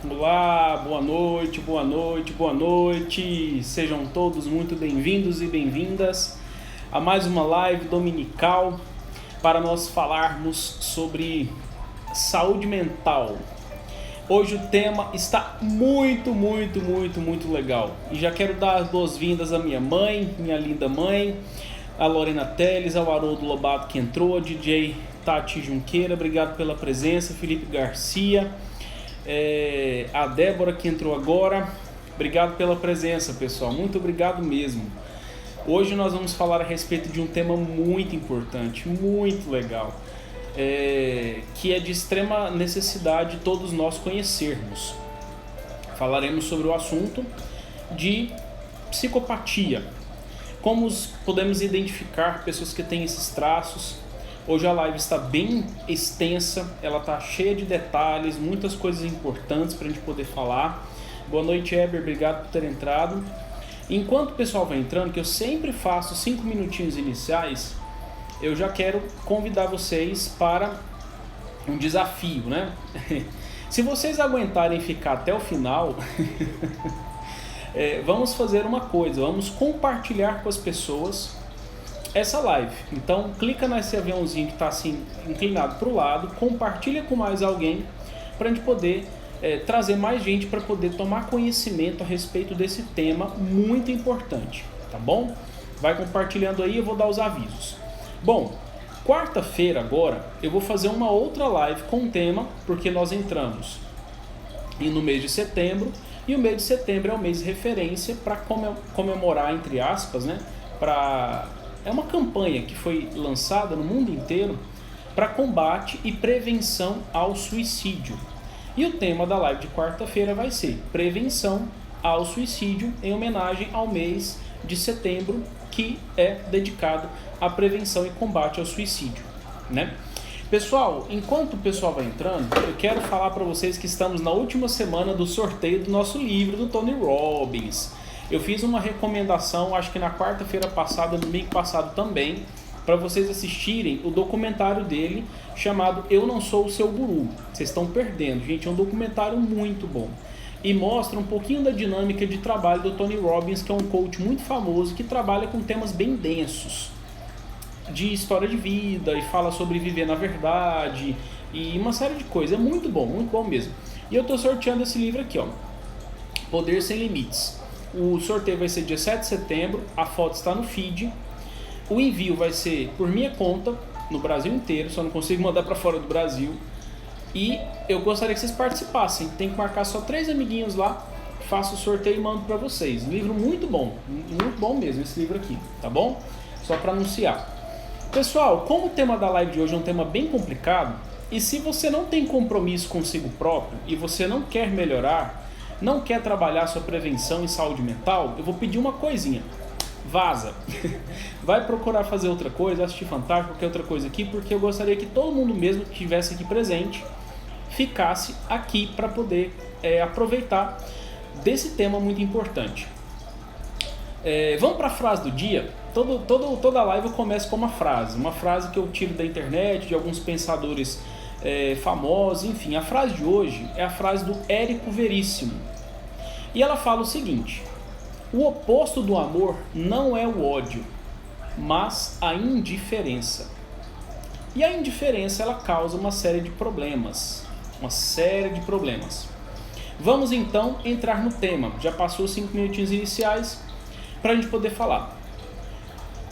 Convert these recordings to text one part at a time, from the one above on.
Olá, boa noite, boa noite, boa noite. Sejam todos muito bem-vindos e bem-vindas a mais uma live dominical para nós falarmos sobre saúde mental. Hoje o tema está muito legal. E já quero dar as boas-vindas à minha mãe, minha linda mãe, a Lorena Teles, ao Haroldo Lobato que entrou, a DJ Tati Junqueira, obrigado pela presença, Felipe Garcia, a Débora que entrou agora, obrigado pela presença, pessoal, muito obrigado mesmo. Hoje nós vamos falar a respeito de um tema muito importante, muito legal, que é de extrema necessidade todos nós conhecermos. Falaremos sobre o assunto de psicopatia, como podemos identificar pessoas que têm esses traços. Hoje a live está bem extensa, ela está cheia de detalhes, muitas coisas importantes para a gente poder falar. Boa noite, Eber, obrigado por ter entrado. Enquanto o pessoal vai entrando, que eu sempre faço 5 minutinhos iniciais, eu já quero convidar vocês para um desafio, né? Se vocês aguentarem ficar até o final, vamos fazer uma coisa, vamos compartilhar com as pessoas essa live. Então clica nesse aviãozinho que está assim inclinado para o lado, compartilha com mais alguém para a gente poder trazer mais gente para poder tomar conhecimento a respeito desse tema muito importante, tá bom? Vai compartilhando aí, eu vou dar os avisos. Bom, quarta-feira agora eu vou fazer uma outra live com um tema, porque nós entramos no mês de setembro, e o mês de setembro é o mês de referência para comemorar, entre aspas, né? É uma campanha que foi lançada no mundo inteiro para combate e prevenção ao suicídio. E o tema da live de quarta-feira vai ser prevenção ao suicídio, em homenagem ao mês de setembro, que é dedicado à prevenção e combate ao suicídio, né? Pessoal, enquanto o pessoal vai entrando, eu quero falar para vocês que estamos na última semana do sorteio do nosso livro do Tony Robbins. Eu fiz uma recomendação, acho que na quarta-feira passada, no domingo passado também, para vocês assistirem o documentário dele chamado Eu Não Sou o Seu Guru. Vocês estão perdendo, gente, é um documentário muito bom. E mostra um pouquinho da dinâmica de trabalho do Tony Robbins, que é um coach muito famoso que trabalha com temas bem densos, de história de vida, e fala sobre viver na verdade, e uma série de coisas. É muito bom mesmo. E eu estou sorteando esse livro aqui, ó, Poder Sem Limites. O sorteio vai ser dia 7 de setembro, a foto está no feed. O envio vai ser por minha conta, no Brasil inteiro, só não consigo mandar para fora do Brasil. E eu gostaria que vocês participassem. Tem que marcar só 3 amiguinhos lá, faço o sorteio e mando para vocês. Um livro muito bom mesmo esse livro aqui, tá bom? Só para anunciar. Pessoal, como o tema da live de hoje é um tema bem complicado, e se você não tem compromisso consigo próprio e você não quer melhorar, não quer trabalhar sua prevenção e saúde mental, eu vou pedir uma coisinha. Vaza. Vai procurar fazer outra coisa, assistir Fantástico, qualquer outra coisa aqui, porque eu gostaria que todo mundo mesmo que estivesse aqui presente ficasse aqui para poder aproveitar desse tema muito importante. Vamos para a frase do dia. Toda live eu começo com uma frase que eu tiro da internet, de alguns pensadores famosos, enfim. A frase de hoje é a frase do Érico Veríssimo. E ela fala o seguinte: o oposto do amor não é o ódio, mas a indiferença. E a indiferença, ela causa uma série de problemas. Vamos então entrar no tema. Já passou os 5 minutinhos iniciais para a gente poder falar.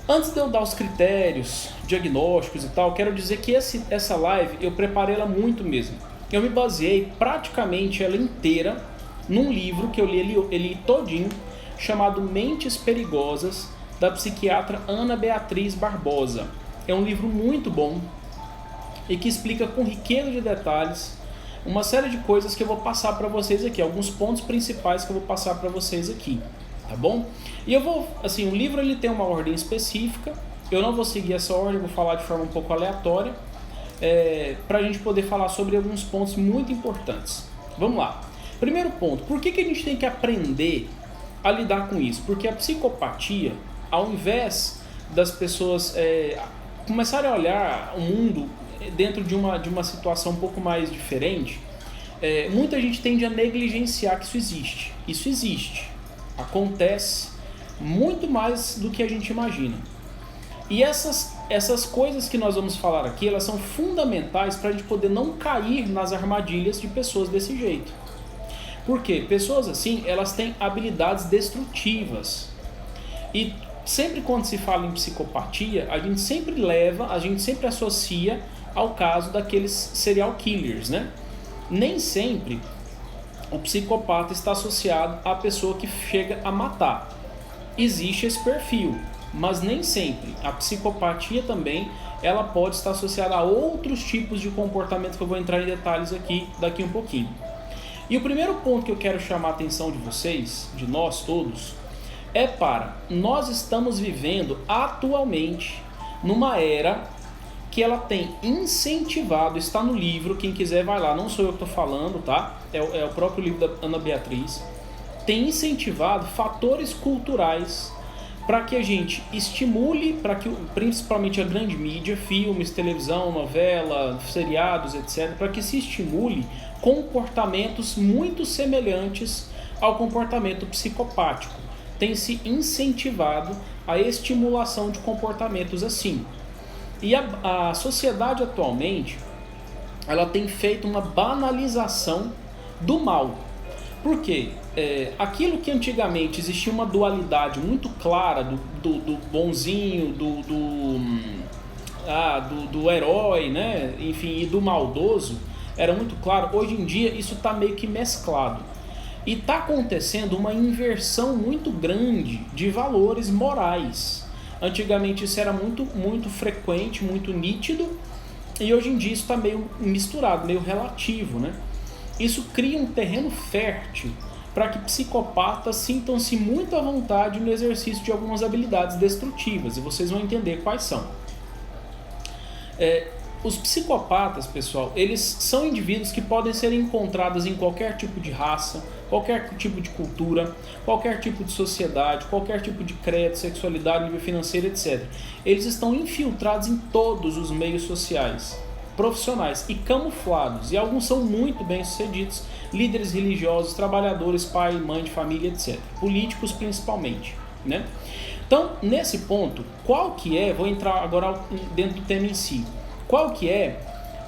Antes de eu dar os critérios, diagnósticos e tal, quero dizer que essa live eu preparei ela muito mesmo. Eu me baseei praticamente ela inteira num livro que eu li todinho, chamado Mentes Perigosas, da psiquiatra Ana Beatriz Barbosa. É um livro muito bom e que explica com riqueza de detalhes uma série de coisas que eu vou passar para vocês aqui, alguns pontos principais que eu vou passar para vocês aqui, tá bom? E eu vou, assim, o livro ele tem uma ordem específica, eu não vou seguir essa ordem, eu vou falar de forma um pouco aleatória, para a gente poder falar sobre alguns pontos muito importantes. Vamos lá. Primeiro ponto, por que a gente tem que aprender a lidar com isso? Porque a psicopatia, ao invés das pessoas começarem a olhar o mundo dentro de uma situação um pouco mais diferente, muita gente tende a negligenciar que isso existe. Isso existe. Acontece muito mais do que a gente imagina. E essas coisas que nós vamos falar aqui, elas são fundamentais para a gente poder não cair nas armadilhas de pessoas desse jeito. Por quê? Pessoas assim, elas têm habilidades destrutivas. E sempre quando se fala em psicopatia, a gente sempre associa ao caso daqueles serial killers, né? Nem sempre o psicopata está associado à pessoa que chega a matar. Existe esse perfil, mas nem sempre. A psicopatia também, ela pode estar associada a outros tipos de comportamento que eu vou entrar em detalhes aqui daqui um pouquinho. E o primeiro ponto que eu quero chamar a atenção de vocês, de nós todos, nós estamos vivendo atualmente numa era que ela tem incentivado, está no livro, quem quiser vai lá, não sou eu que estou falando, tá? É o próprio livro da Ana Beatriz, tem incentivado fatores culturais para que a gente estimule, para que principalmente a grande mídia, filmes, televisão, novela, seriados, etc., para que se estimule comportamentos muito semelhantes ao comportamento psicopático. Tem se incentivado a estimulação de comportamentos assim. E a sociedade atualmente, ela tem feito uma banalização do mal. Por quê? Aquilo que antigamente existia uma dualidade muito clara do bonzinho, do herói, né? Enfim, e do maldoso, era muito claro. Hoje em dia isso está meio que mesclado. E está acontecendo uma inversão muito grande de valores morais. Antigamente isso era muito, muito frequente, muito nítido, e hoje em dia isso está meio misturado, meio relativo, né? Isso cria um terreno fértil para que psicopatas sintam-se muito à vontade no exercício de algumas habilidades destrutivas, e vocês vão entender quais são. Os psicopatas, pessoal, eles são indivíduos que podem ser encontrados em qualquer tipo de raça, qualquer tipo de cultura, qualquer tipo de sociedade, qualquer tipo de crédito, sexualidade, nível financeiro, etc. Eles estão infiltrados em todos os meios sociais, profissionais e camuflados, e alguns são muito bem-sucedidos, líderes religiosos, trabalhadores, pai, mãe de família, etc. Políticos principalmente, né? Então, nesse ponto, vou entrar agora dentro do tema em si, qual que é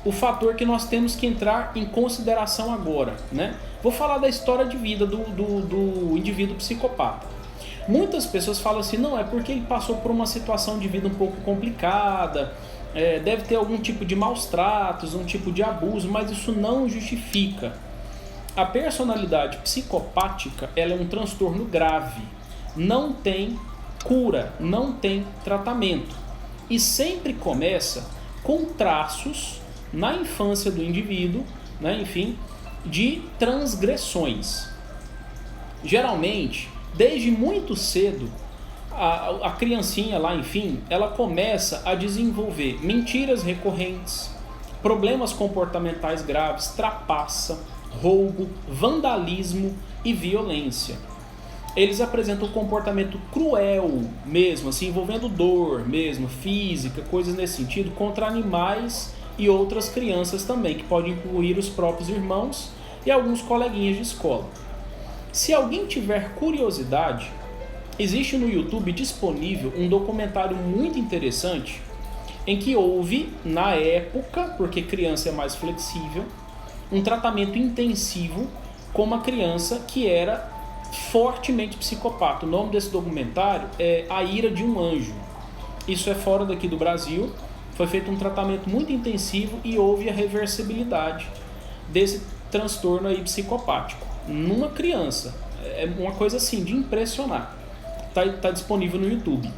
o fator que nós temos que entrar em consideração agora, né? Vou falar da história de vida do indivíduo psicopata. Muitas pessoas falam assim, não, é porque ele passou por uma situação de vida um pouco complicada, deve ter algum tipo de maus tratos, um tipo de abuso, mas isso não justifica. A personalidade psicopática, ela é um transtorno grave, não tem cura, não tem tratamento, e sempre começa com traços na infância do indivíduo, né, enfim, de transgressões. Geralmente, desde muito cedo, a criancinha lá, enfim, ela começa a desenvolver mentiras recorrentes, problemas comportamentais graves, trapaça, roubo, vandalismo e violência. Eles apresentam um comportamento cruel mesmo, assim, envolvendo dor mesmo, física, coisas nesse sentido, contra animais e outras crianças também, que podem incluir os próprios irmãos e alguns coleguinhas de escola. Se alguém tiver curiosidade, existe no YouTube disponível um documentário muito interessante em que houve, na época, porque criança é mais flexível, um tratamento intensivo com uma criança que era fortemente psicopata. O nome desse documentário é A Ira de um Anjo. Isso é fora daqui do Brasil. Foi feito um tratamento muito intensivo e houve a reversibilidade desse transtorno aí psicopático numa criança. É uma coisa assim de impressionar. Tá disponível no YouTube.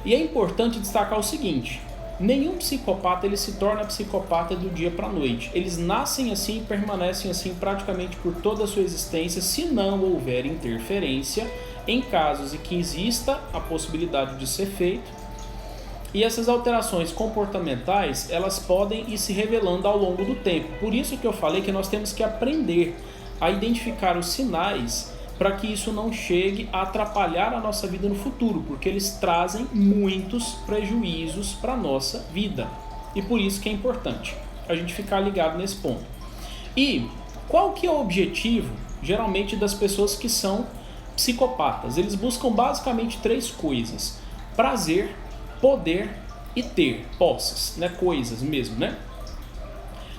E é importante destacar o seguinte: nenhum psicopata ele se torna psicopata do dia para a noite. Eles nascem assim e permanecem assim praticamente por toda a sua existência, se não houver interferência em casos em que exista a possibilidade de ser feito. E essas alterações comportamentais, elas podem ir se revelando ao longo do tempo. Por isso que eu falei que nós temos que aprender a identificar os sinais para que isso não chegue a atrapalhar a nossa vida no futuro, porque eles trazem muitos prejuízos para a nossa vida. E por isso que é importante a gente ficar ligado nesse ponto. E qual que é o objetivo, geralmente, das pessoas que são psicopatas? Eles buscam basicamente 3 coisas: prazer, poder e ter, posses, né? Coisas mesmo, né?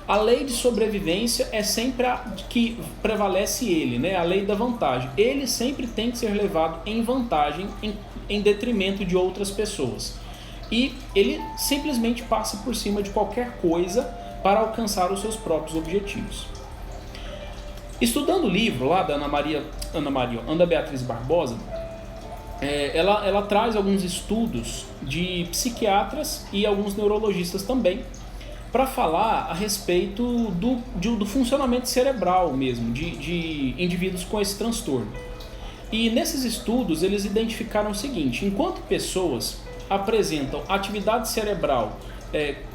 A lei de sobrevivência é sempre a que prevalece ele, né? A lei da vantagem. Ele sempre tem que ser levado em vantagem, em detrimento de outras pessoas. E ele simplesmente passa por cima de qualquer coisa para alcançar os seus próprios objetivos. Estudando o livro lá da Ana Beatriz Barbosa, ela traz alguns estudos de psiquiatras e alguns neurologistas também, para falar a respeito do funcionamento cerebral mesmo, de indivíduos com esse transtorno. E nesses estudos eles identificaram o seguinte: enquanto pessoas apresentam atividade cerebral,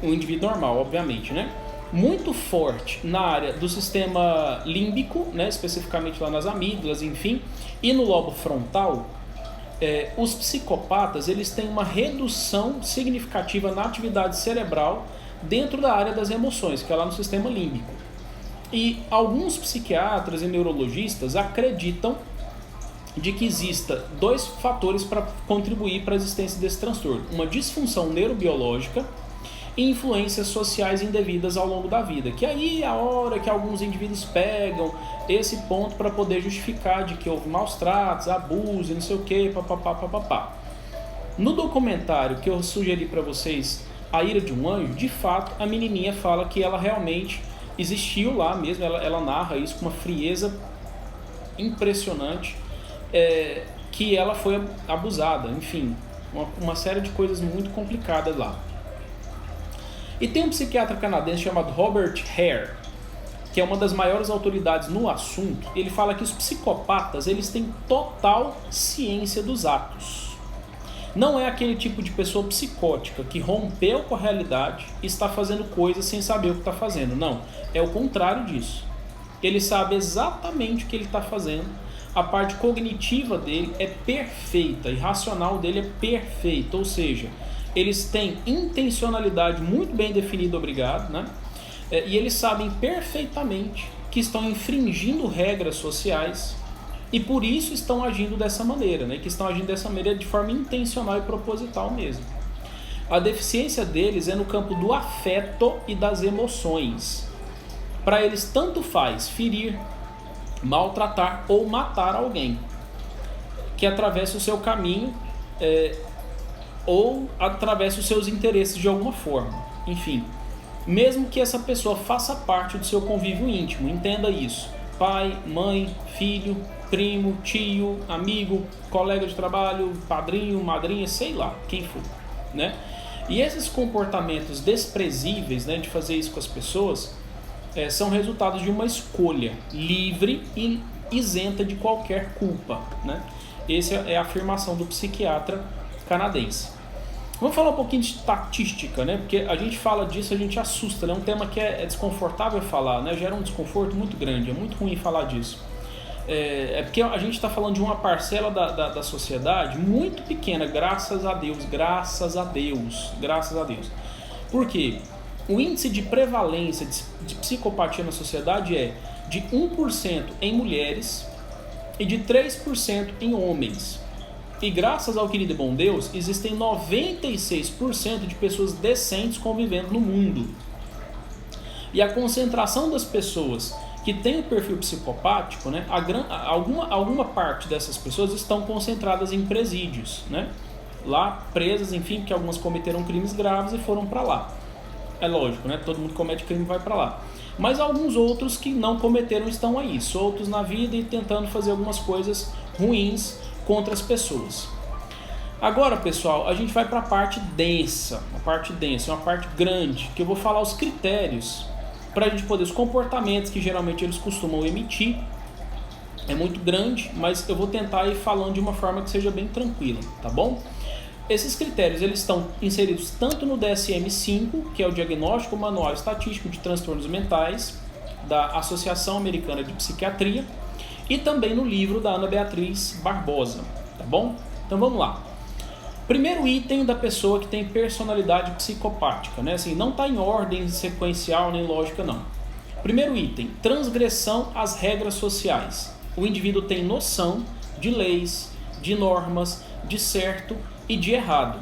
um indivíduo normal, obviamente, né, muito forte na área do sistema límbico, né, especificamente lá nas amígdalas, enfim, e no lobo frontal, os psicopatas eles têm uma redução significativa na atividade cerebral dentro da área das emoções, que é lá no sistema límbico. E alguns psiquiatras e neurologistas acreditam de que exista 2 fatores para contribuir para a existência desse transtorno: uma disfunção neurobiológica e influências sociais indevidas ao longo da vida, que aí é a hora que alguns indivíduos pegam esse ponto para poder justificar de que houve maus tratos, abuso e não sei o que, papapá. No documentário que eu sugeri para vocês, A Ira de um Anjo, de fato a menininha fala que ela realmente existiu lá mesmo, ela narra isso com uma frieza impressionante, que ela foi abusada, enfim, uma série de coisas muito complicadas lá. E tem um psiquiatra canadense chamado Robert Hare, que é uma das maiores autoridades no assunto. Ele fala que os psicopatas eles têm total ciência dos atos. Não é aquele tipo de pessoa psicótica que rompeu com a realidade e está fazendo coisas sem saber o que está fazendo. Não, é o contrário disso. Ele sabe exatamente o que ele está fazendo. A parte cognitiva dele é perfeita, e racional dele é perfeita. Ou seja, eles têm intencionalidade muito bem definida, obrigado, né? E eles sabem perfeitamente que estão infringindo regras sociais e por isso estão agindo dessa maneira, né? Que estão agindo dessa maneira de forma intencional e proposital mesmo. A deficiência deles é no campo do afeto e das emoções. Para eles tanto faz ferir, maltratar ou matar alguém que atravesse o seu caminho, ou atravesse os seus interesses de alguma forma. Enfim, mesmo que essa pessoa faça parte do seu convívio íntimo, entenda isso: pai, mãe, filho, primo, tio, amigo, colega de trabalho, padrinho, madrinha, sei lá, quem for, né? E esses comportamentos desprezíveis, né, de fazer isso com as pessoas, são resultados de uma escolha livre e isenta de qualquer culpa, né? Essa é a afirmação do psiquiatra canadense. Vamos falar um pouquinho de estatística, né? Porque a gente fala disso, a gente assusta, né? É um tema que é desconfortável falar, né? Gera um desconforto muito grande, é muito ruim falar disso. Porque a gente está falando de uma parcela da sociedade muito pequena, graças a Deus. Por quê? O índice de prevalência de psicopatia na sociedade é de 1% em mulheres e de 3% em homens. E graças ao querido bom Deus, existem 96% de pessoas decentes convivendo no mundo. E a concentração das pessoas que têm o perfil psicopático, né, alguma parte dessas pessoas estão concentradas em presídios, né, lá presas, enfim, porque algumas cometeram crimes graves e foram para lá. É lógico, né, todo mundo que comete crime vai para lá. Mas alguns outros que não cometeram estão aí, soltos na vida e tentando fazer algumas coisas ruins contra as pessoas. Agora, pessoal, a gente vai para a parte densa, uma parte grande, que eu vou falar os critérios para a gente poder, os comportamentos que geralmente eles costumam emitir. É muito grande, mas eu vou tentar ir falando de uma forma que seja bem tranquila, tá bom? Esses critérios eles estão inseridos tanto no DSM-5, que é o Diagnóstico Manual Estatístico de Transtornos Mentais, da Associação Americana de Psiquiatria, e também no livro da Ana Beatriz Barbosa, tá bom? Então vamos lá. Primeiro item da pessoa que tem personalidade psicopática, né? Assim, não está em ordem sequencial nem lógica, não. Primeiro item, transgressão às regras sociais. O indivíduo tem noção de leis, de normas, de certo e de errado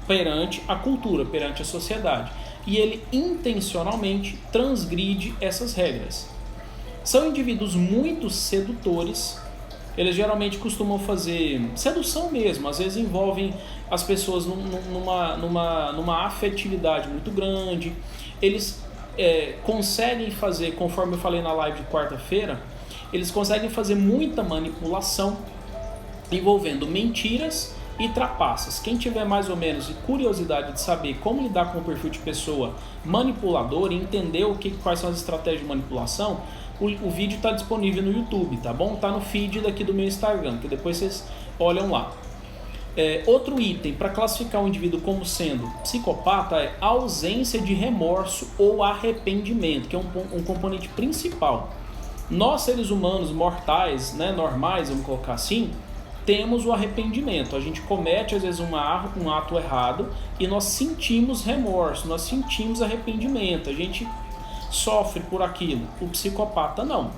perante a cultura, perante a sociedade. E ele intencionalmente transgride essas regras. São indivíduos muito sedutores. Eles geralmente costumam fazer sedução mesmo, às vezes envolvem as pessoas numa afetividade muito grande. Eles conseguem fazer, conforme eu falei na live de quarta-feira, eles conseguem fazer muita manipulação envolvendo mentiras e trapaças. Quem tiver mais ou menos curiosidade de saber como lidar com o perfil de pessoa manipuladora e entender quais são as estratégias de manipulação, o vídeo está disponível no YouTube, tá bom? Está no feed daqui do meu Instagram, que depois vocês olham lá. Outro item para classificar um indivíduo como sendo psicopata é a ausência de remorso ou arrependimento, que é um componente principal. Nós, seres humanos mortais, né, normais, vamos colocar assim, temos o arrependimento. A gente comete, às vezes, um ato errado e nós sentimos remorso, nós sentimos arrependimento, a gente sofre por aquilo. O psicopata não.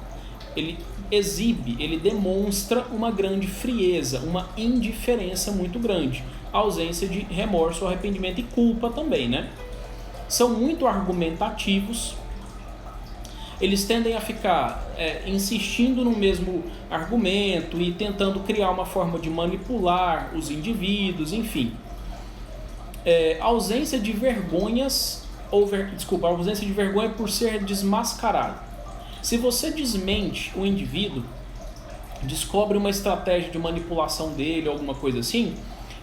Ele exibe, ele demonstra uma grande frieza, uma indiferença muito grande, ausência de remorso, arrependimento e culpa também, né? São muito argumentativos. Eles tendem a ficar insistindo no mesmo argumento e tentando criar uma forma de manipular os indivíduos, enfim. Ausência de vergonhas, ausência de vergonha por ser desmascarado. Se você desmente o indivíduo, descobre uma estratégia de manipulação dele, alguma coisa assim,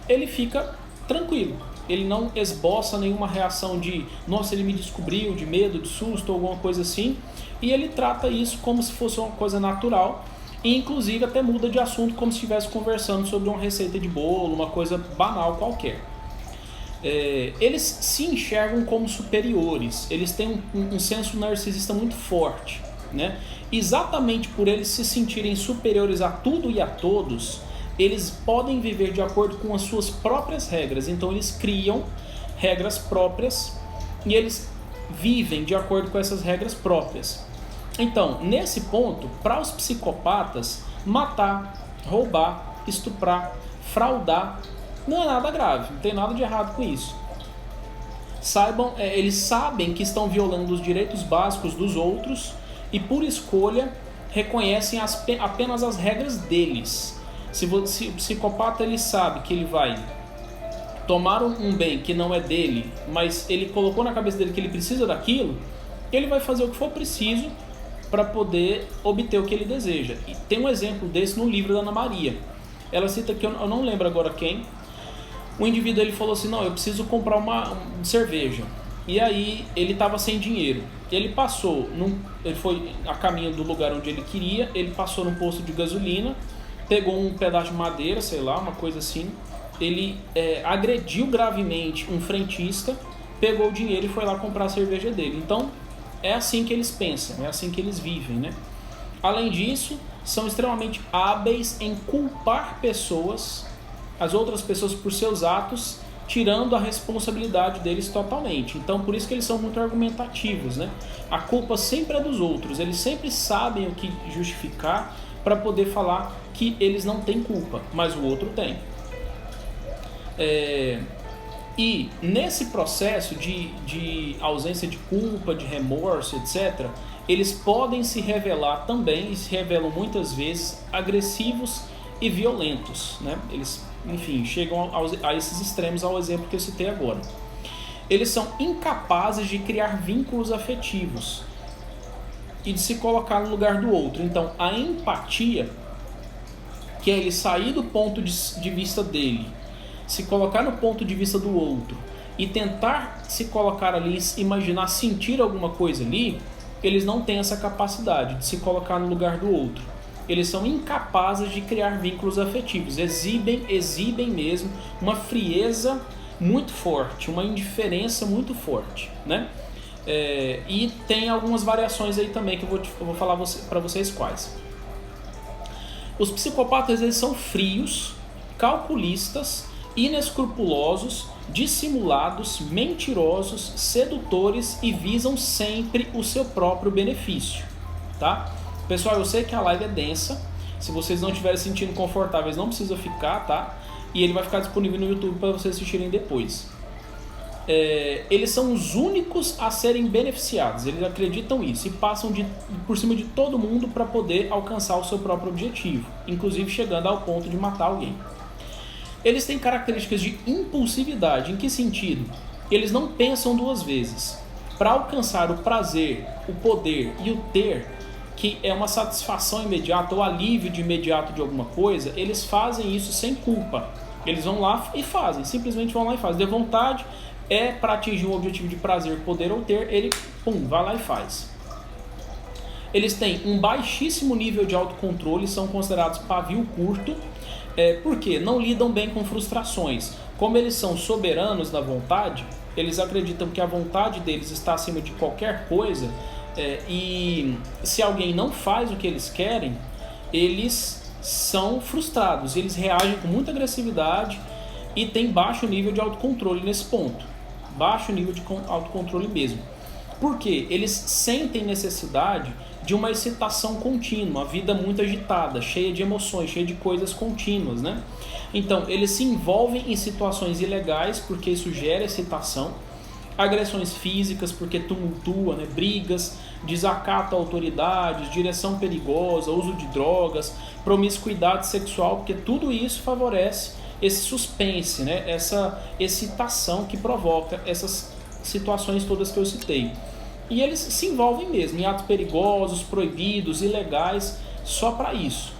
ele fica tranquilo. Ele não esboça nenhuma reação de, nossa, ele me descobriu, de medo, de susto, alguma coisa assim. E ele trata isso como se fosse uma coisa natural. E inclusive até muda de assunto como se estivesse conversando sobre uma receita de bolo, uma coisa banal qualquer. Eles se enxergam como superiores. Eles têm um senso narcisista muito forte, né? Exatamente por eles se sentirem superiores a tudo e a todos, eles podem viver de acordo com as suas próprias regras. Então eles criam regras próprias e eles vivem de acordo com essas regras próprias. Então, nesse ponto, para os psicopatas, matar, roubar, estuprar, fraudar, não é nada grave, não tem nada de errado com isso. Eles sabem que estão violando os direitos básicos dos outros e, por escolha, reconhecem apenas as regras deles. Se o psicopata ele sabe que ele vai tomar um bem que não é dele, mas ele colocou na cabeça dele que ele precisa daquilo, ele vai fazer o que for preciso para poder obter o que ele deseja. E tem um exemplo desse no livro da Ana Maria. Ela cita que eu não lembro agora quem. O indivíduo ele falou assim, não, eu preciso comprar uma cerveja. E aí ele estava sem dinheiro. Ele foi a caminho do lugar onde ele queria, ele passou num posto de gasolina, pegou um pedaço de madeira, sei lá, uma coisa assim. Ele agrediu gravemente um frentista, pegou o dinheiro e foi lá comprar a cerveja dele. Então, é assim que eles pensam, é assim que eles vivem, né? Além disso, são extremamente hábeis em culpar as outras pessoas por seus atos, tirando a responsabilidade deles totalmente. Então, por isso que eles são muito argumentativos, né? A culpa sempre é dos outros, eles sempre sabem o que justificar para poder falar que eles não têm culpa, mas o outro tem. E nesse processo de ausência de culpa, de remorso, etc., eles podem se revelar também, e se revelam muitas vezes, agressivos e violentos, né? Eles, enfim, chegam a esses extremos, ao exemplo que eu citei agora. Eles são incapazes de criar vínculos afetivos e de se colocar no lugar do outro. Então, a empatia, que é ele sair do ponto de vista dele, se colocar no ponto de vista do outro e tentar se colocar ali, imaginar, sentir alguma coisa ali, eles não têm essa capacidade de se colocar no lugar do outro. Eles são incapazes de criar vínculos afetivos, exibem mesmo uma frieza muito forte, uma indiferença muito forte, né? E tem algumas variações aí também que eu vou falar para vocês quais. Os psicopatas eles são frios, calculistas inescrupulosos, dissimulados, mentirosos, sedutores e visam sempre o seu próprio benefício, tá? Pessoal, eu sei que a live é densa, se vocês não estiverem se sentindo confortáveis não precisa ficar, tá? E ele vai ficar disponível no YouTube para vocês assistirem depois. Eles são os únicos a serem beneficiados, eles acreditam isso e passam por cima de todo mundo para poder alcançar o seu próprio objetivo, inclusive chegando ao ponto de matar alguém. Eles têm características de impulsividade. Em que sentido? Eles não pensam duas vezes. Para alcançar o prazer, o poder e o ter, que é uma satisfação imediata ou alívio de imediato de alguma coisa, eles fazem isso sem culpa. Eles vão lá e fazem, simplesmente vão lá e fazem. De vontade para atingir um objetivo de prazer, poder ou ter, ele vai lá e faz. Eles têm um baixíssimo nível de autocontrole, são considerados pavio curto, porque não lidam bem com frustrações. Como eles são soberanos da vontade, eles acreditam que a vontade deles está acima de qualquer coisa, e se alguém não faz o que eles querem, eles são frustrados, eles reagem com muita agressividade e têm baixo nível de autocontrole nesse ponto. Baixo nível de autocontrole mesmo. Por quê? Eles sentem necessidade de uma excitação contínua, uma vida muito agitada, cheia de emoções, cheia de coisas contínuas, né? Então, eles se envolvem em situações ilegais porque isso gera excitação, agressões físicas porque tumultua, né? Brigas, desacato a autoridades, direção perigosa, uso de drogas, promiscuidade sexual, porque tudo isso favorece esse suspense, né? Essa excitação que provoca essas situações todas que eu citei. E eles se envolvem mesmo em atos perigosos, proibidos, ilegais, só para isso.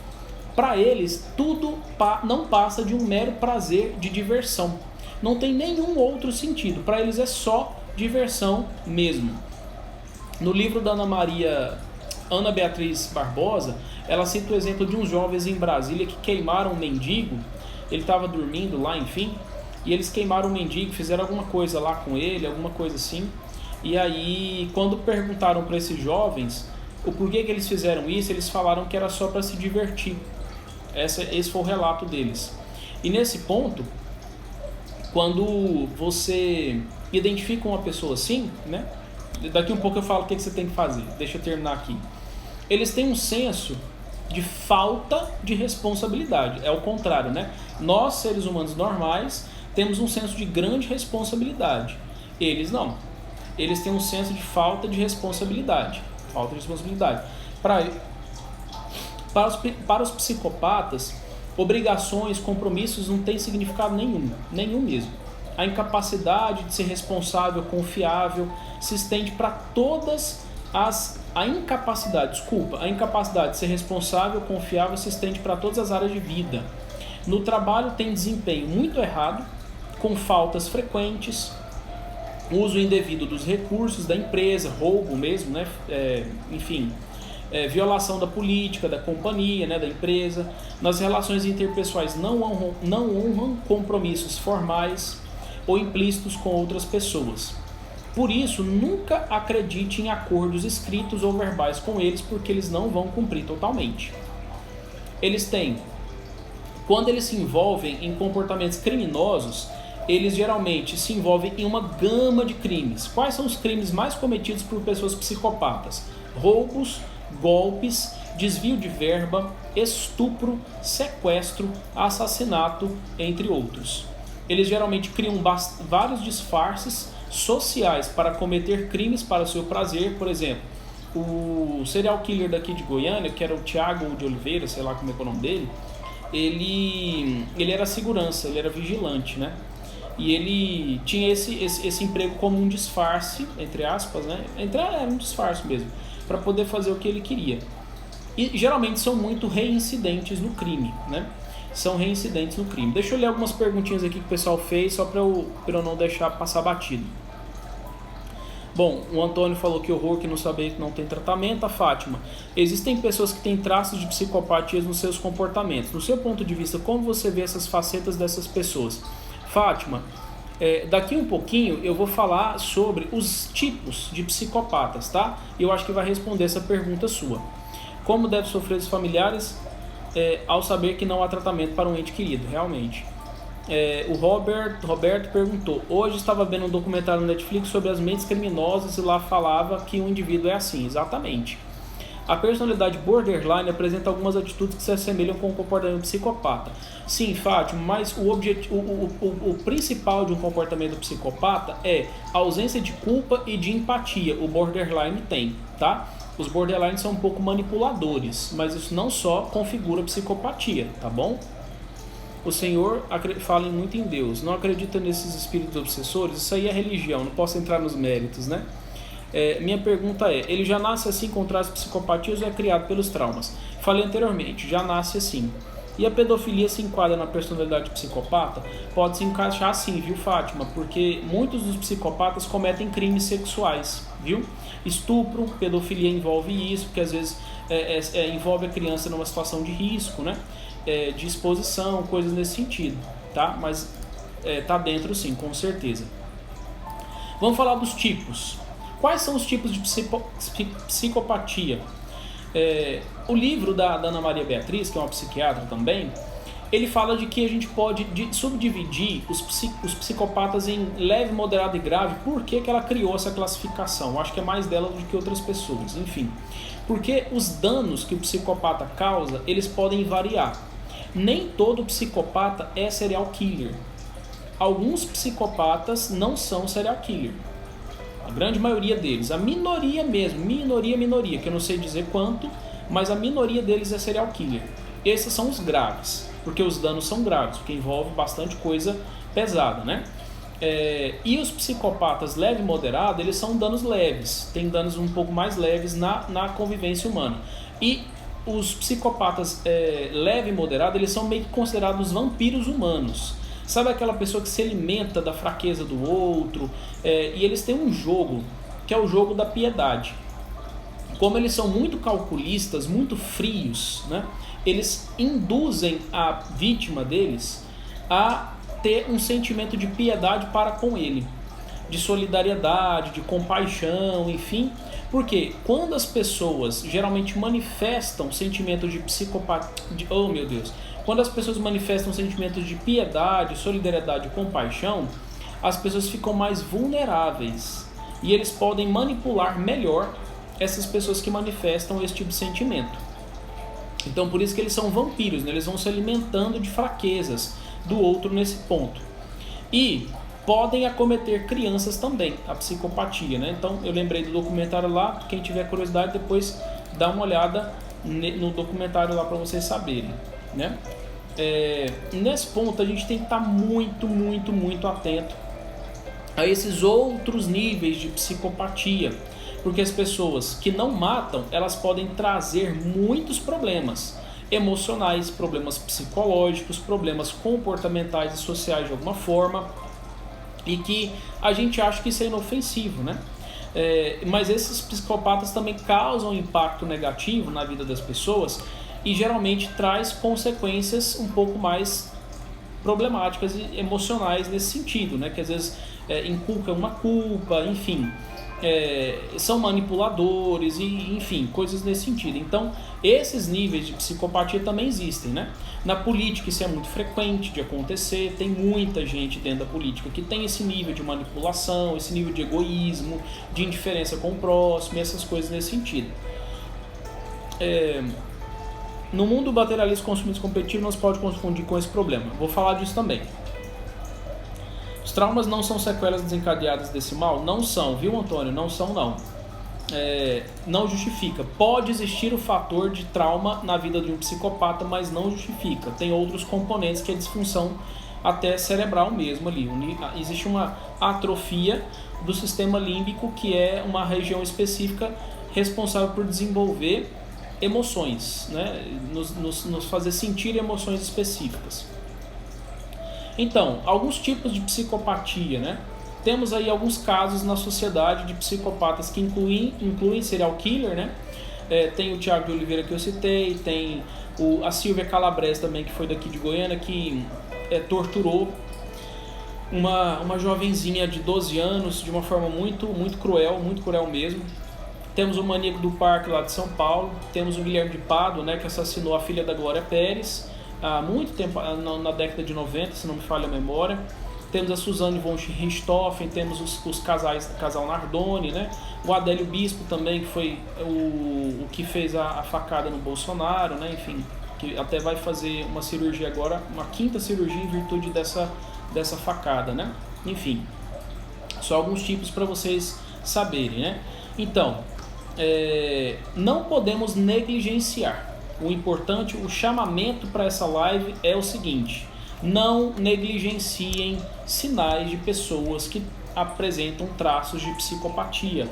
Para eles, tudo não passa de um mero prazer de diversão. Não tem nenhum outro sentido. Para eles é só diversão mesmo. No livro da Ana Beatriz Barbosa, ela cita o exemplo de uns jovens em Brasília que queimaram um mendigo. Ele estava dormindo lá, enfim, e eles queimaram o mendigo, fizeram alguma coisa lá com ele, alguma coisa assim. E aí, quando perguntaram para esses jovens o porquê que eles fizeram isso, eles falaram que era só para se divertir. Esse foi o relato deles. E nesse ponto, quando você identifica uma pessoa assim, né? Daqui um pouco eu falo o que você tem que fazer. Deixa eu terminar aqui. Eles têm um senso de falta de responsabilidade. É o contrário, né? Nós, seres humanos normais, temos um senso de grande responsabilidade. Eles não. Eles têm um senso de falta de responsabilidade. Falta de responsabilidade. Para os psicopatas, obrigações, compromissos não têm significado nenhum. Nenhum mesmo. A incapacidade de ser responsável, confiável, se estende para todas as... A incapacidade de ser responsável, confiável, se estende para todas as áreas de vida. No trabalho tem desempenho muito errado, com faltas frequentes, uso indevido dos recursos da empresa, roubo mesmo, né? Violação da política, da companhia, né? Da empresa. Nas relações interpessoais não honram compromissos formais ou implícitos com outras pessoas. Por isso, nunca acredite em acordos escritos ou verbais com eles, porque eles não vão cumprir totalmente. Quando eles se envolvem em comportamentos criminosos, eles geralmente se envolvem em uma gama de crimes. Quais são os crimes mais cometidos por pessoas psicopatas? Roubos, golpes, desvio de verba, estupro, sequestro, assassinato, entre outros. Eles geralmente criam vários disfarces sociais para cometer crimes para o seu prazer. Por exemplo, o serial killer daqui de Goiânia, que era o Thiago de Oliveira, sei lá como é o nome dele, ele era segurança, ele era vigilante, né? E ele tinha esse emprego como um disfarce, entre aspas, né? Era um disfarce mesmo, para poder fazer o que ele queria. E geralmente são muito reincidentes no crime, né? São reincidentes no crime. Deixa eu ler algumas perguntinhas aqui que o pessoal fez, só para eu não deixar passar batido. Bom, o Antônio falou que horror, que não sabia que não tem tratamento. A Fátima: existem pessoas que têm traços de psicopatias nos seus comportamentos. No seu ponto de vista, como você vê essas facetas dessas pessoas? Fátima, daqui um pouquinho eu vou falar sobre os tipos de psicopatas, tá? Eu acho que vai responder essa pergunta sua. Como deve sofrer os familiares ao saber que não há tratamento para um ente querido? Realmente. O Roberto perguntou: hoje estava vendo um documentário no Netflix sobre as mentes criminosas e lá falava que um indivíduo é assim. Exatamente. A personalidade borderline apresenta algumas atitudes que se assemelham com o comportamento psicopata. Sim, Fátima, mas o principal de um comportamento psicopata é a ausência de culpa e de empatia. O borderline tem, tá? Os borderlines são um pouco manipuladores, mas isso não só configura psicopatia, tá bom? O Senhor fala muito em Deus, não acredita nesses espíritos obsessores? Isso aí é religião, não posso entrar nos méritos, né? Minha pergunta é: ele já nasce assim com traços psicopatias ou é criado pelos traumas? Falei anteriormente, já nasce assim. E a pedofilia se enquadra na personalidade psicopata? Pode se encaixar sim, viu, Fátima? Porque muitos dos psicopatas cometem crimes sexuais, viu? Estupro, pedofilia envolve isso, porque às vezes envolve a criança numa situação de risco, né? De exposição, coisas nesse sentido, tá? Mas tá dentro sim, com certeza. Vamos falar dos tipos. Quais são os tipos de psicopatia? O livro da Ana Maria Beatriz, que é uma psiquiatra também, ele fala de que a gente pode subdividir os psicopatas em leve, moderado e grave. Por que ela criou essa classificação? Eu acho que é mais dela do que outras pessoas, enfim. Porque os danos que o psicopata causa, eles podem variar. Nem todo psicopata é serial killer. Alguns psicopatas não são serial killer. A grande maioria deles, a minoria mesmo, minoria, que eu não sei dizer quanto, mas a minoria deles é serial killer. Esses são os graves, porque os danos são graves, porque envolve bastante coisa pesada, né? E os psicopatas leve e moderado, eles são danos leves, tem danos um pouco mais leves na convivência humana. E os psicopatas leve e moderado, eles são meio que considerados vampiros humanos. Sabe aquela pessoa que se alimenta da fraqueza do outro? E eles têm um jogo, que é o jogo da piedade. Como eles são muito calculistas, muito frios, né? Eles induzem a vítima deles a ter um sentimento de piedade para com ele. De solidariedade, de compaixão, enfim. Porque quando as pessoas geralmente manifestam sentimento de psicopatia... Oh, meu Deus! Quando as pessoas manifestam sentimentos de piedade, solidariedade e compaixão, as pessoas ficam mais vulneráveis e eles podem manipular melhor essas pessoas que manifestam esse tipo de sentimento. Então por isso que eles são vampiros, né? Eles vão se alimentando de fraquezas do outro nesse ponto. E podem acometer crianças também, a psicopatia, né? Então eu lembrei do documentário lá, quem tiver curiosidade depois dá uma olhada no documentário lá para vocês saberem, né? Nesse ponto a gente tem que estar muito atento a esses outros níveis de psicopatia, porque as pessoas que não matam, elas podem trazer muitos problemas emocionais, problemas psicológicos, problemas comportamentais e sociais de alguma forma, e que a gente acha que isso é inofensivo, né? Mas esses psicopatas também causam impacto negativo na vida das pessoas e geralmente traz consequências um pouco mais problemáticas e emocionais nesse sentido, né? Que às vezes inculcam uma culpa, enfim, são manipuladores e enfim, coisas nesse sentido. Então esses níveis de psicopatia também existem, né? Na política isso é muito frequente de acontecer, tem muita gente dentro da política que tem esse nível de manipulação, esse nível de egoísmo, de indiferença com o próximo, essas coisas nesse sentido. No mundo materialista consumista competitivo não se pode confundir com esse problema. Vou falar disso também. Os traumas não são sequelas desencadeadas desse mal? Não são, viu, Antônio? Não são, não. Não justifica. Pode existir o fator de trauma na vida de um psicopata, mas não justifica. Tem outros componentes que é disfunção até cerebral mesmo ali. Existe uma atrofia do sistema límbico, que é uma região específica responsável por desenvolver emoções, né? Nos fazer sentir emoções específicas. Então, alguns tipos de psicopatia, né? Temos aí alguns casos na sociedade de psicopatas que incluem serial killer, né? Tem o Thiago de Oliveira que eu citei, tem a Silvia Calabrese também, que foi daqui de Goiânia, que torturou uma jovenzinha de 12 anos de uma forma muito cruel mesmo. Temos o Maníaco do Parque lá de São Paulo, temos o Guilherme de Pádua, né, que assassinou a filha da Glória Pérez, há muito tempo, na década de 90, se não me falha a memória. Temos a Suzanne von Richthofen, temos o casal Nardoni, né? O Adélio Bispo também, que foi o que fez a facada no Bolsonaro, né? Enfim, que até vai fazer uma cirurgia agora, uma 5ª cirurgia em virtude dessa facada, né? Enfim, só alguns tipos para vocês saberem, né? Então, não podemos negligenciar. O importante, o chamamento para essa live é o seguinte: não negligenciem sinais de pessoas que apresentam traços de psicopatia.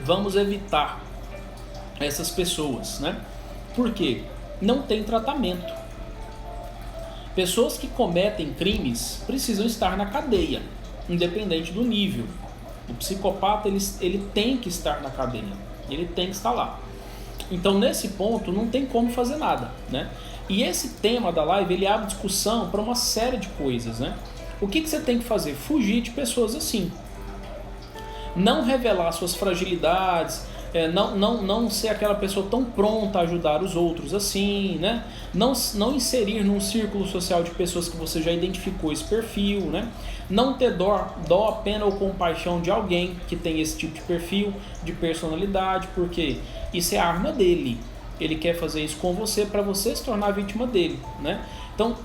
Vamos evitar essas pessoas, né? Porque não tem tratamento. Pessoas que cometem crimes precisam estar na cadeia, independente do nível. O psicopata ele tem que estar na cadeia, ele tem que estar lá. Então, nesse ponto, não tem como fazer nada, né? E esse tema da live, ele abre discussão para uma série de coisas, né? O que você tem que fazer? Fugir de pessoas assim. Não revelar suas fragilidades, não ser aquela pessoa tão pronta a ajudar os outros assim, né? Não inserir num círculo social de pessoas que você já identificou esse perfil, né? Não ter dó, pena ou compaixão de alguém que tem esse tipo de perfil, de personalidade, porque isso é a arma dele. Ele quer fazer isso com você para você se tornar vítima dele, né? Então,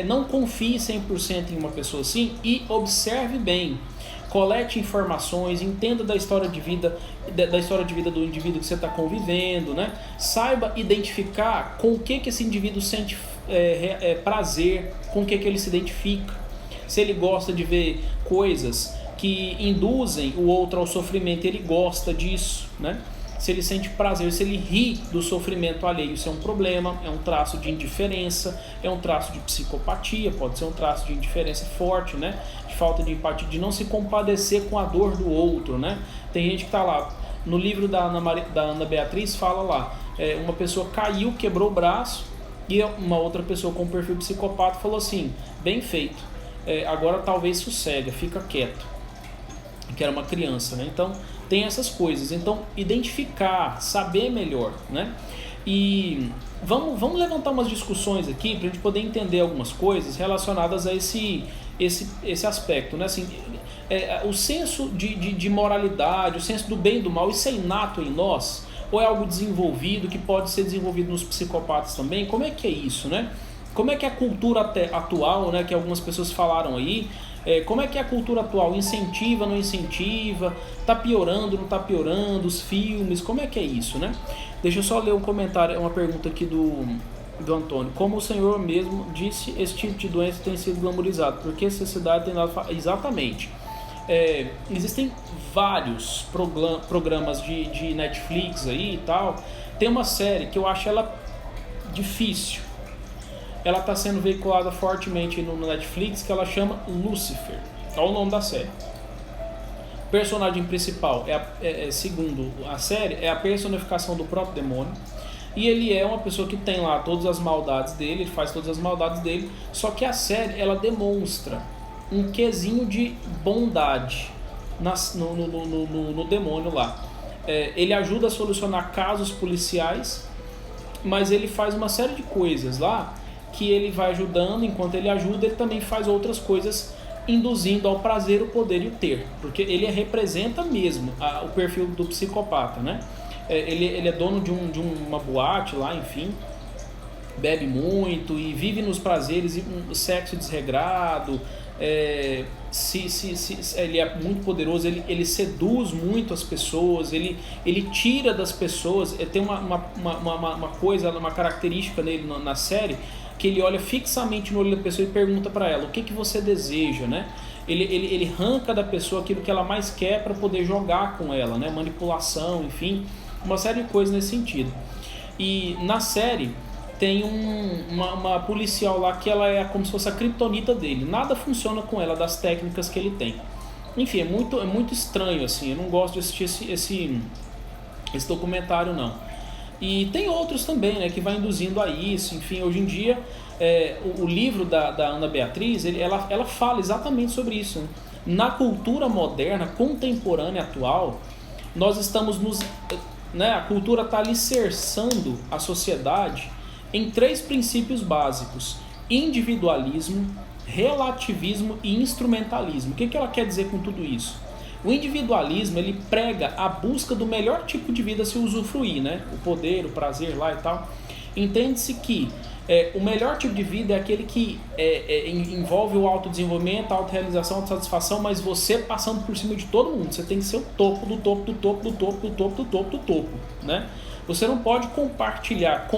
não confie 100% em uma pessoa assim e observe bem. Colete informações, entenda da história de vida do indivíduo que você está convivendo, né? Saiba identificar com o que esse indivíduo sente prazer, com o que ele se identifica. Se ele gosta de ver coisas que induzem o outro ao sofrimento, ele gosta disso, né? Se ele sente prazer, se ele ri do sofrimento alheio, isso é um problema, é um traço de indiferença, é um traço de psicopatia, pode ser um traço de indiferença forte, né? De falta de empatia, de não se compadecer com a dor do outro, né? Tem gente que está lá, no livro da Ana Beatriz fala lá, uma pessoa caiu, quebrou o braço, e uma outra pessoa com perfil psicopata falou assim: bem feito, agora talvez sossega, fica quieto, que era uma criança, né? Então tem essas coisas, então identificar, saber melhor, né? E vamos levantar umas discussões aqui para a gente poder entender algumas coisas relacionadas a esse aspecto, né? Assim, o senso de moralidade, o senso do bem e do mal, isso é inato em nós? Ou é algo desenvolvido, que pode ser desenvolvido nos psicopatas também? Como é que é isso, né? Como é que é a cultura atual, né, que algumas pessoas falaram aí, como é que é a cultura atual? Incentiva, não incentiva? Tá piorando, não tá piorando? Os filmes, como é que é isso, né? Deixa eu só ler um comentário, uma pergunta aqui do Antônio. Como o senhor mesmo disse, esse tipo de doença tem sido glamorizado. Por que a sociedade tem dado... Exatamente. Existem vários programas de Netflix aí e tal. Tem uma série que eu acho ela difícil. Ela está sendo veiculada fortemente no Netflix, que ela chama Lucifer. Olha o nome da série. O personagem principal, segundo a série, é a personificação do próprio demônio. E ele é uma pessoa que tem lá todas as maldades dele, ele faz todas as maldades dele. Só que a série, ela demonstra um quesinho de bondade no demônio lá. Ele ajuda a solucionar casos policiais, mas ele faz uma série de coisas lá que ele vai ajudando. Enquanto ele ajuda, ele também faz outras coisas, induzindo ao prazer, o poder e o ter, porque ele representa mesmo o perfil do psicopata, né? Ele é dono de uma boate lá, enfim, bebe muito e vive nos prazeres, e um sexo desregrado. Ele é muito poderoso, ele seduz muito as pessoas, ele tira das pessoas. Tem uma coisa, uma característica nele na série, que ele olha fixamente no olho da pessoa e pergunta para ela: o que você deseja, né? Ele arranca da pessoa aquilo que ela mais quer para poder jogar com ela, né? Manipulação, enfim, uma série de coisas nesse sentido. E na série tem uma policial lá que ela é como se fosse a criptonita dele. Nada funciona com ela, das técnicas que ele tem. Enfim, é muito estranho, assim. Eu não gosto de assistir esse documentário, não. E tem outros também, né, que vai induzindo a isso. Enfim, hoje em dia, o livro da Ana Beatriz, ela fala exatamente sobre isso, né? Na cultura moderna, contemporânea, atual, nós estamos né, a cultura está alicerçando a sociedade em 3 princípios básicos: individualismo, relativismo e instrumentalismo. O que ela quer dizer com tudo isso? O individualismo, ele prega a busca do melhor tipo de vida a se usufruir, né? O poder, o prazer lá e tal. Entende-se que o melhor tipo de vida é aquele que envolve o autodesenvolvimento, a autorrealização, a autossatisfação, mas você passando por cima de todo mundo. Você tem que ser o topo do topo do topo do topo do topo do topo do topo, né? Você não pode compartilhar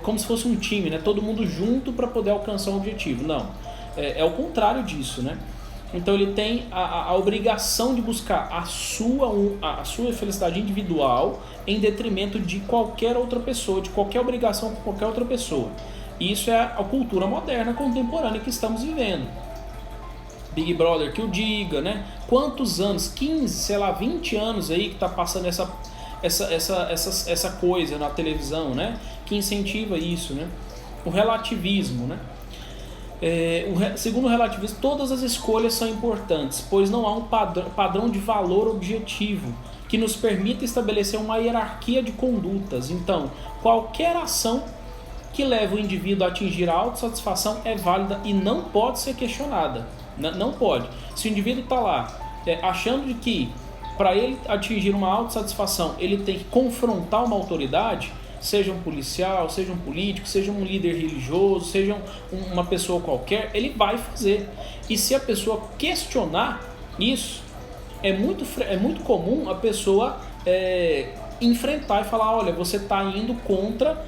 como se fosse um time, né? Todo mundo junto para poder alcançar um objetivo. Não, é o contrário disso, né? Então ele tem a obrigação de buscar a sua felicidade individual em detrimento de qualquer outra pessoa, de qualquer obrigação com qualquer outra pessoa. E isso é a cultura moderna, contemporânea que estamos vivendo. Big Brother que o diga, né? Quantos anos, 15, sei lá, 20 anos aí que está passando essa coisa na televisão, né? Que incentiva isso, né? O relativismo, né? Segundo o relativismo, todas as escolhas são importantes, pois não há um padrão de valor objetivo que nos permita estabelecer uma hierarquia de condutas. Então, qualquer ação que leve o indivíduo a atingir a autossatisfação é válida e não pode ser questionada. Não pode. Se o indivíduo está lá achando de que para ele atingir uma autossatisfação ele tem que confrontar uma autoridade, seja um policial, seja um político, seja um líder religioso, seja uma pessoa qualquer, ele vai fazer. E se a pessoa questionar isso, é muito comum a pessoa enfrentar e falar: olha, você está indo contra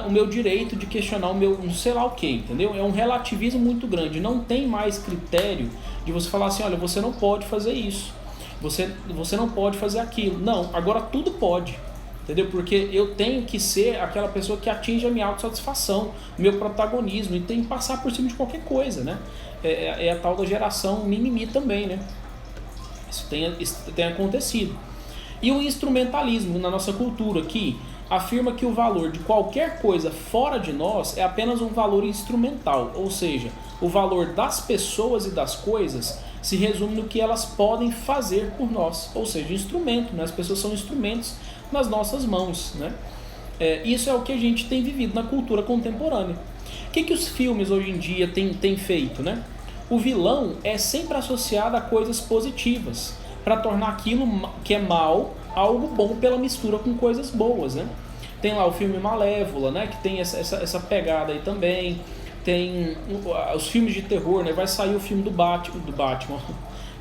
o meu direito de questionar o meu não sei lá o que, entendeu? É um relativismo muito grande. Não tem mais critério de você falar assim: olha, você não pode fazer isso, você não pode fazer aquilo. Não, agora tudo pode. Entendeu? Porque eu tenho que ser aquela pessoa que atinge a minha autossatisfação, o meu protagonismo, e tem que passar por cima de qualquer coisa, né? É a tal da geração mimimi também, né? Isso tem acontecido. E o instrumentalismo na nossa cultura, que afirma que o valor de qualquer coisa fora de nós é apenas um valor instrumental, ou seja, o valor das pessoas e das coisas se resume no que elas podem fazer por nós, ou seja, instrumento, né? As pessoas são instrumentos nas nossas mãos, né? Isso é o que a gente tem vivido na cultura contemporânea. O que os filmes hoje em dia têm feito, né? O vilão é sempre associado a coisas positivas, para tornar aquilo que é mal algo bom pela mistura com coisas boas, né? Tem lá o filme Malévola, né? Que tem essa pegada aí também. Tem os filmes de terror, né? Vai sair o filme do Batman.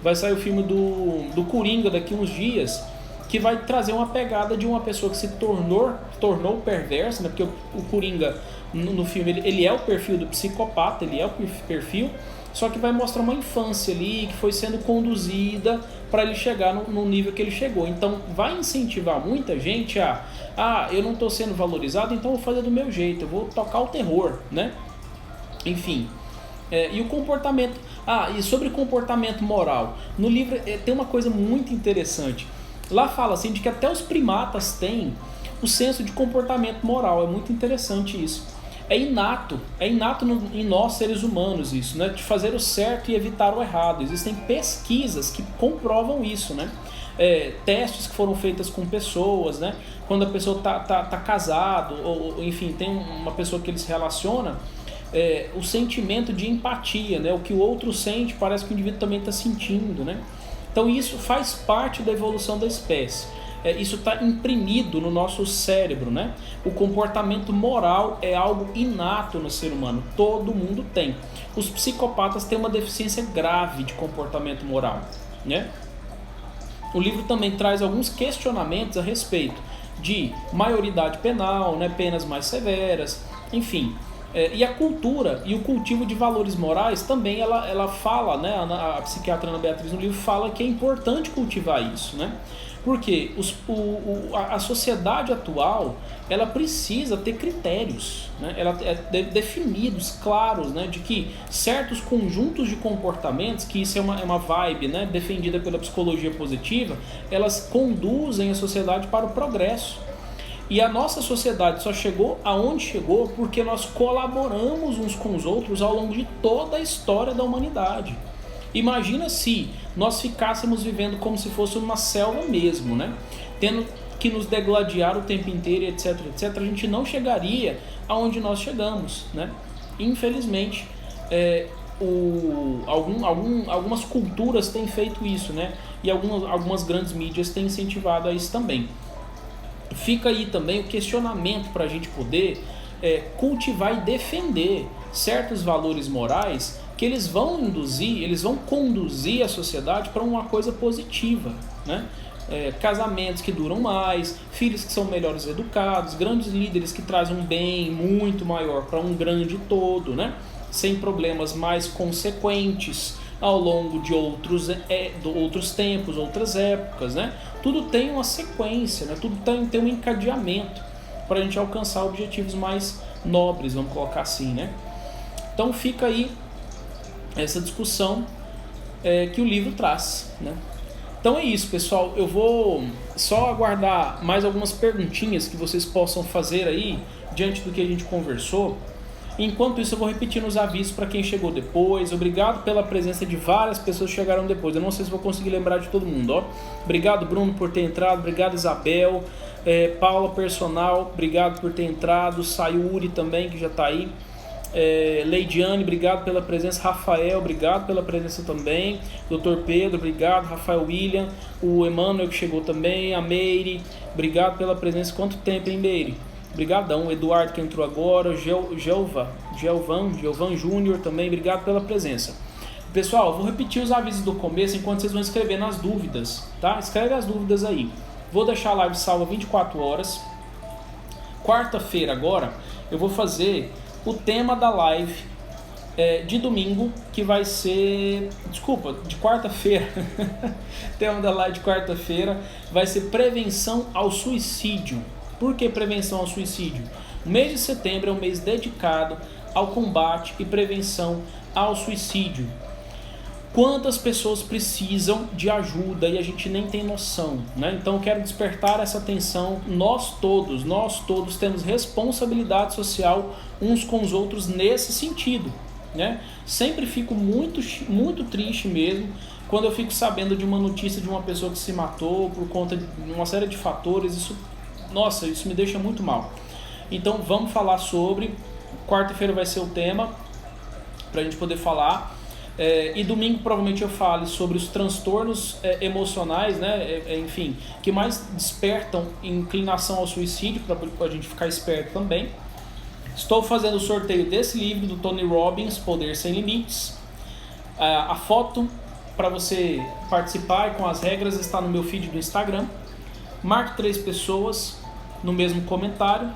Vai sair o filme do Coringa daqui uns dias, que vai trazer uma pegada de uma pessoa que se tornou perversa, né? Porque o Coringa no filme ele é o perfil do psicopata, ele é o perfil, só que vai mostrar uma infância ali que foi sendo conduzida para ele chegar no nível que ele chegou. Então vai incentivar muita gente eu não estou sendo valorizado, então eu vou fazer do meu jeito, eu vou tocar o terror, né? Enfim. E o comportamento. E sobre comportamento moral. No livro tem uma coisa muito interessante. Lá fala assim de que até os primatas têm o senso de comportamento moral. É muito interessante isso. É inato em nós seres humanos isso, né? De fazer o certo e evitar o errado. Existem pesquisas que comprovam isso, né? Testes que foram feitas com pessoas, né? Quando a pessoa tá casado, ou enfim, tem uma pessoa que ele se relaciona, o sentimento de empatia, né? O que o outro sente, parece que o indivíduo também está sentindo, né? Então isso faz parte da evolução da espécie. Isso está imprimido no nosso cérebro, né? O comportamento moral é algo inato no ser humano, todo mundo tem. Os psicopatas têm uma deficiência grave de comportamento moral, né? O livro também traz alguns questionamentos a respeito de maioridade penal, né? Penas mais severas, enfim. E a cultura e o cultivo de valores morais também ela fala, né? A psiquiatra Ana Beatriz no livro fala que é importante cultivar isso, né? Porque a sociedade atual ela precisa ter critérios, né? Ela definidos, claros, né? De que certos conjuntos de comportamentos, que isso é uma vibe, né? Defendida pela psicologia positiva, elas conduzem a sociedade para o progresso. E a nossa sociedade só chegou aonde chegou porque nós colaboramos uns com os outros ao longo de toda a história da humanidade. Imagina se nós ficássemos vivendo como se fosse uma selva mesmo, né? Tendo que nos degladiar o tempo inteiro, etc, etc, a gente não chegaria aonde nós chegamos, né? Infelizmente, algumas culturas têm feito isso, né? E algumas grandes mídias têm incentivado a isso também. Fica aí também o questionamento para a gente poder cultivar e defender certos valores morais que eles vão conduzir a sociedade para uma coisa positiva, né? Casamentos que duram mais, filhos que são melhores educados, grandes líderes que trazem um bem muito maior para um grande todo, né? Sem problemas mais consequentes ao longo de outros tempos, outras épocas, né? Tudo tem uma sequência, né? Tudo tem um encadeamento para a gente alcançar objetivos mais nobres, vamos colocar assim, né? Então fica aí essa discussão que o livro traz, né? Então é isso, pessoal. Eu vou só aguardar mais algumas perguntinhas que vocês possam fazer aí diante do que a gente conversou. Enquanto isso, eu vou repetindo os avisos para quem chegou depois. Obrigado pela presença de várias pessoas que chegaram depois. Eu não sei se vou conseguir lembrar de todo mundo, ó. Obrigado, Bruno, por ter entrado. Obrigado, Isabel. Paula Personal, obrigado por ter entrado. Sayuri também, que já está aí. Leidiane, obrigado pela presença. Rafael, obrigado pela presença também. Dr. Pedro, obrigado. Rafael William. O Emmanuel, que chegou também. A Meire, obrigado pela presença. Quanto tempo, hein, Meire? Obrigadão. Eduardo, que entrou agora. Gelvan Júnior também, obrigado pela presença. Pessoal, eu vou repetir os avisos do começo enquanto vocês vão escrevendo as dúvidas, tá? Escreve as dúvidas aí. Vou deixar a live salva 24 horas. Quarta-feira agora, eu vou fazer o tema da live de domingo, que vai ser... Desculpa, de quarta-feira. O tema da live de quarta-feira vai ser prevenção ao suicídio. Por que prevenção ao suicídio? O mês de setembro é um mês dedicado ao combate e prevenção ao suicídio. Quantas pessoas precisam de ajuda e a gente nem tem noção, né? Então eu quero despertar essa atenção. Nós todos temos responsabilidade social uns com os outros nesse sentido, né? Sempre fico muito, muito triste mesmo quando eu fico sabendo de uma notícia de uma pessoa que se matou por conta de uma série de fatores. Isso me deixa muito mal. Então vamos falar sobre. Quarta-feira vai ser o tema para a gente poder falar. E domingo provavelmente eu fale sobre os transtornos emocionais, né? Enfim, que mais despertam inclinação ao suicídio, para a gente ficar esperto também. Estou fazendo o sorteio desse livro do Tony Robbins, Poder Sem Limites. A foto para você participar e com as regras está no meu feed do Instagram. Marque 3 pessoas no mesmo comentário.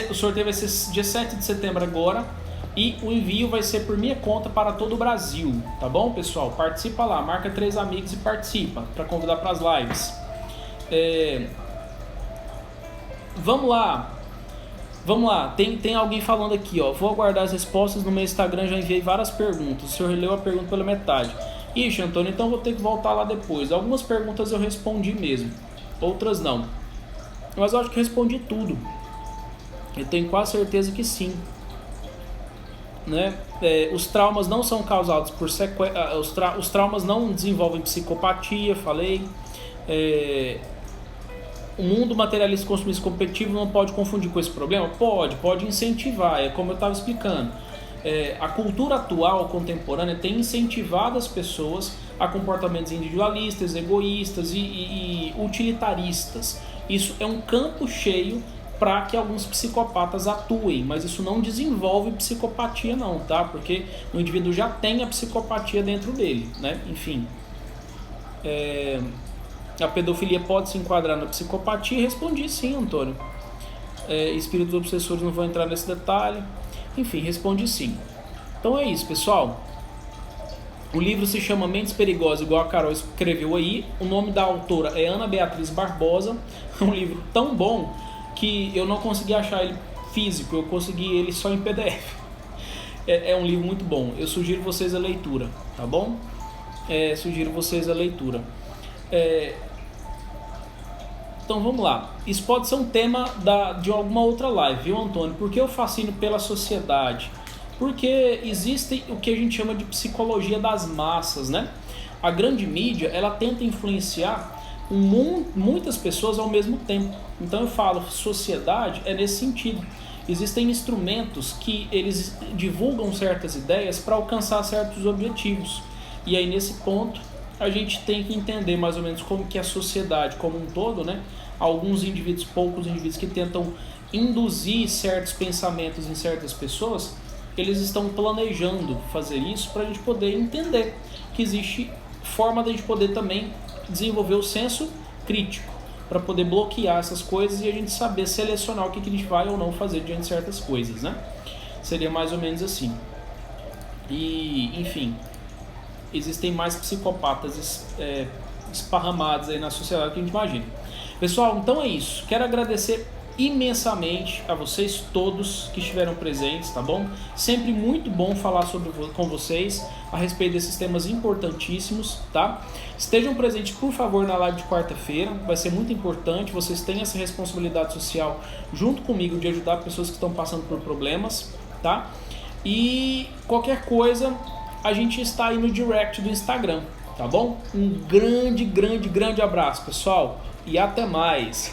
O sorteio vai ser dia 7 de setembro agora. E o envio vai ser por minha conta para todo o Brasil, tá bom, pessoal? Participa lá, marca 3 amigos e participa, para convidar para as lives. Vamos lá, tem alguém falando aqui, ó. Vou aguardar as respostas no meu Instagram, já enviei várias perguntas. O senhor leu a pergunta pela metade. Ixi, Antônio, então vou ter que voltar lá depois. Algumas perguntas eu respondi mesmo, outras não. Mas eu acho que respondi tudo. Eu tenho quase certeza que sim. Né? Os traumas não são causados por os traumas não desenvolvem psicopatia, falei. O mundo materialista, consumista, competitivo não pode confundir com esse problema? Pode incentivar, é como eu estava explicando. A cultura atual, contemporânea, tem incentivado as pessoas a comportamentos individualistas, egoístas e utilitaristas. Isso é um campo cheio para que alguns psicopatas atuem, mas isso não desenvolve psicopatia não, tá? Porque o indivíduo já tem a psicopatia dentro dele, né? Enfim, a pedofilia pode se enquadrar na psicopatia? Respondi sim, Antônio. Espíritos obsessores, não vou entrar nesse detalhe. Enfim, respondi sim. Então é isso, pessoal. O livro se chama Mentes Perigosas, igual a Carol escreveu aí. O nome da autora é Ana Beatriz Barbosa. É um livro tão bom que eu não consegui achar ele físico, eu consegui ele só em PDF. É um livro muito bom, eu sugiro vocês a leitura, tá bom? Sugiro vocês a leitura. Então vamos lá. Isso pode ser um tema de alguma outra live, viu, Antônio? Por que eu fascino pela sociedade? Porque existe o que a gente chama de psicologia das massas, né? A grande mídia, ela tenta influenciar muitas pessoas ao mesmo tempo. Então eu falo, sociedade é nesse sentido. Existem instrumentos que eles divulgam certas ideias para alcançar certos objetivos. E aí nesse ponto a gente tem que entender mais ou menos como que a sociedade como um todo, né? Alguns indivíduos, poucos indivíduos que tentam induzir certos pensamentos em certas pessoas, eles estão planejando fazer isso para a gente poder entender que existe forma de a gente poder também desenvolver o senso crítico, para poder bloquear essas coisas e a gente saber selecionar o que a gente vai ou não fazer diante de certas coisas, né? Seria mais ou menos assim. E, enfim, existem mais psicopatas esparramados aí na sociedade que a gente imagina. Pessoal, então é isso. Quero agradecer imensamente a vocês todos que estiveram presentes, tá bom? Sempre muito bom falar com vocês a respeito desses temas importantíssimos, tá? Estejam presentes, por favor, na live de quarta-feira, vai ser muito importante, vocês têm essa responsabilidade social junto comigo de ajudar pessoas que estão passando por problemas, tá? E qualquer coisa, a gente está aí no direct do Instagram, tá bom? Um grande abraço, pessoal, e até mais!